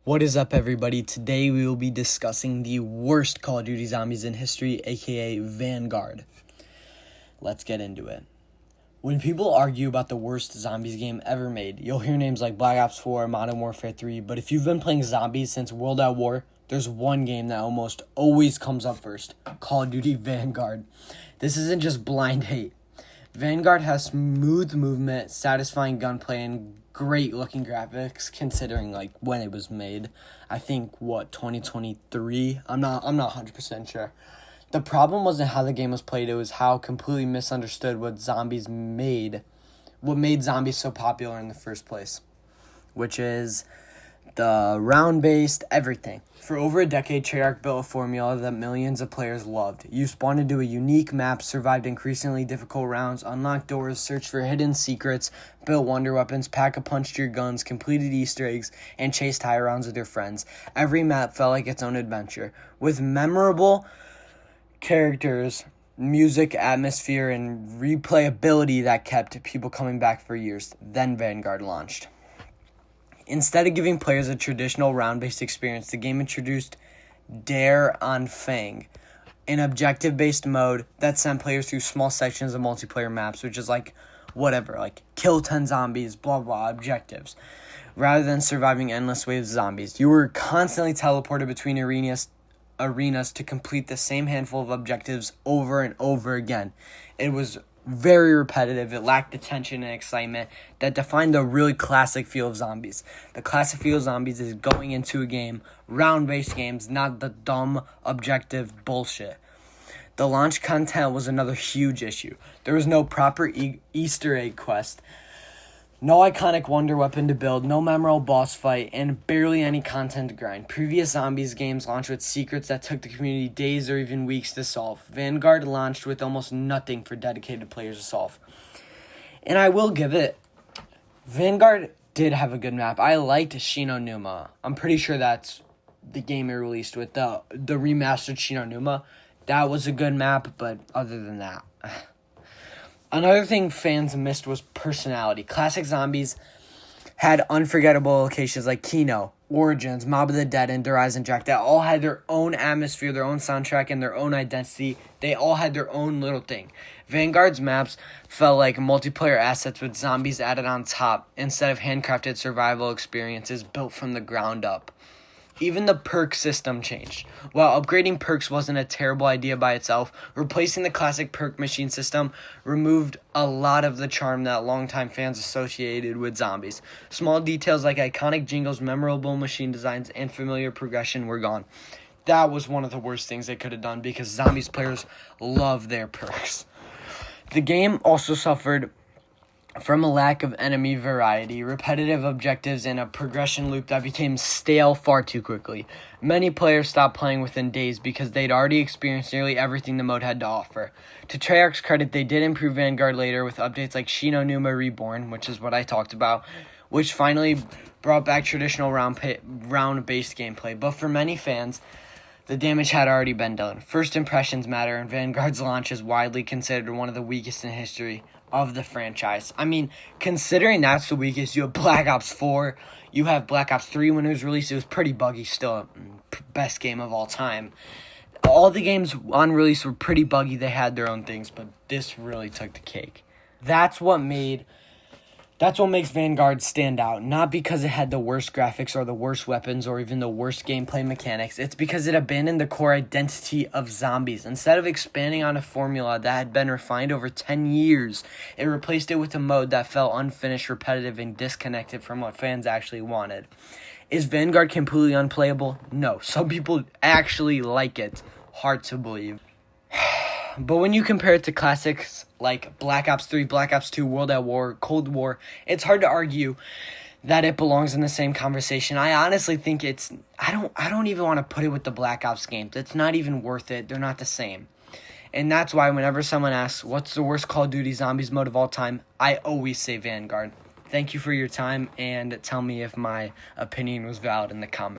What is up, everybody? Today we will be discussing the worst Call of Duty zombies in history, aka Vanguard. Let's get into it. When people argue about the worst zombies game ever made, you'll hear names like Black Ops 4, Modern Warfare 3, but if you've been playing zombies since World at War, there's one game that almost always comes up first: Call of Duty Vanguard. This isn't just blind hate. Vanguard has smooth movement, satisfying gunplay, and great looking graphics considering when it was made. I think 2023. I'm not 100% sure. The problem wasn't how the game was played, it was how completely misunderstood what made zombies so popular in the first place, which is the round-based everything. For over a decade, Treyarch built a formula that millions of players loved. You spawned into a unique map, survived increasingly difficult rounds, unlocked doors, searched for hidden secrets, built wonder weapons, pack-a-punched your guns, completed Easter eggs, and chased high rounds with your friends. Every map felt like its own adventure, with memorable characters, music, atmosphere, and replayability that kept people coming back for years. Then Vanguard launched. Instead of giving players a traditional round-based experience, the game introduced Dare on Fang, an objective-based mode that sent players through small sections of multiplayer maps, which is kill 10 zombies, blah blah, objectives. Rather than surviving endless waves of zombies, you were constantly teleported between arenas to complete the same handful of objectives over and over again. It was very repetitive. It lacked the tension and excitement that defined the really classic feel of zombies. The classic feel of zombies is going into a game, round-based games, not the dumb objective bullshit. The launch content was another huge issue. There was no proper Easter egg quest, no iconic wonder weapon to build, no memorable boss fight, and barely any content to grind. Previous zombies games launched with secrets that took the community days or even weeks to solve. Vanguard launched with almost nothing for dedicated players to solve. And I will give it, Vanguard did have a good map. I liked Shinonuma. I'm pretty sure that's the game it released with, the remastered Shinonuma. That was a good map, but other than that... Another thing fans missed was personality. Classic zombies had unforgettable locations like Kino, Origins, Mob of the Dead, and Horizon Jack that all had their own atmosphere, their own soundtrack, and their own identity. They all had their own little thing. Vanguard's maps felt like multiplayer assets with zombies added on top instead of handcrafted survival experiences built from the ground up. Even the perk system changed. While upgrading perks wasn't a terrible idea by itself, replacing the classic perk machine system removed a lot of the charm that longtime fans associated with zombies. Small details like iconic jingles, memorable machine designs, and familiar progression were gone. That was one of the worst things they could have done because zombies players love their perks. The game also suffered from a lack of enemy variety, repetitive objectives, and a progression loop that became stale far too quickly. Many players stopped playing within days because they'd already experienced nearly everything the mode had to offer. To Treyarch's credit, they did improve Vanguard later with updates like Shinonuma Reborn, which is what I talked about, which finally brought back traditional round-based gameplay. But for many fans, the damage had already been done. First impressions matter, and Vanguard's launch is widely considered one of the weakest in history of the franchise. I mean, considering that's the weakest, you have Black Ops 4, you have Black Ops 3 when it was released. It was pretty buggy still, best game of all time. All the games on release were pretty buggy. They had their own things, but this really took the cake. That's what makes Vanguard stand out, not because it had the worst graphics or the worst weapons or even the worst gameplay mechanics. It's because it abandoned the core identity of zombies. Instead of expanding on a formula that had been refined over 10 years, it replaced it with a mode that felt unfinished, repetitive, and disconnected from what fans actually wanted. Is Vanguard completely unplayable? No. Some people actually like it. Hard to believe. But when you compare it to classics like Black Ops 3, Black Ops 2, World at War, Cold War, it's hard to argue that it belongs in the same conversation. I honestly think I don't even want to put it with the Black Ops games. It's not even worth it. They're not the same. And that's why whenever someone asks, what's the worst Call of Duty Zombies mode of all time, I always say Vanguard. Thank you for your time, and tell me if my opinion was valid in the comments.